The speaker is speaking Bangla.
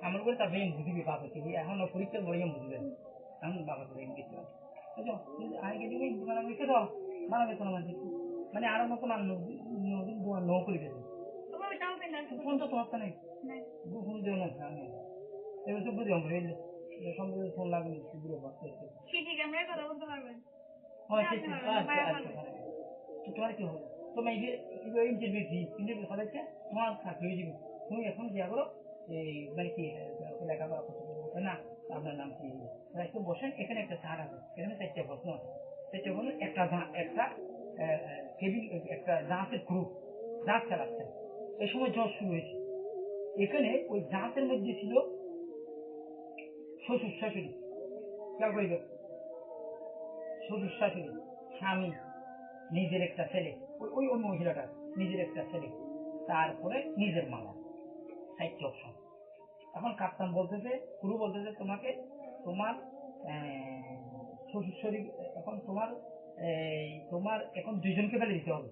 আমল করে তারপরে বুঝবি বাবা কি এখন পরীক্ষার পরে বুঝবেন এমন বাবা তো কিছু আগে দিবি বানাবে কোনো মানে আরো নতুন নৌ করে গেছে ফোন তো সমস্যা নেই ফোন দিও না আমি এবার সব বুঝি আমরা সম্পর্কে ফোন লাগবে সেগুলো তোমার কি হবে তোমার ইন্টারভিউ হচ্ছে তোমার চাকরি হয়ে যাবে তুমি এখন যা করো এই মানে কি লেখাপড়া করতে না আপনার নাম কি একটু বসেন এখানে একটা চার আছে এখানে 4টা প্রশ্ন আছে 4টা প্রশ্ন একটা কেবিন একটা জাহাজের গ্রুপ জাহাজ চালাচ্ছে এই সময় ঝড় শুরু হয়েছে এখানে ওই জাহাজের মধ্যে ছিল শ্বশুর শাশুড়ি খেয়াল করিবে শ্বশুর শাশুড়ি স্বামী নিজের একটা ছেলে ওই ওই মহিলাটা নিজের একটা ছেলে তারপরে নিজের মামা 4টি অপশন এখন কাপ্তান বলতেছে গুরু বলতেছে তোমাকে তোমার শ্বশুর শরীর এখন তোমার এখন 2জনকে ফেলে দিতে হবে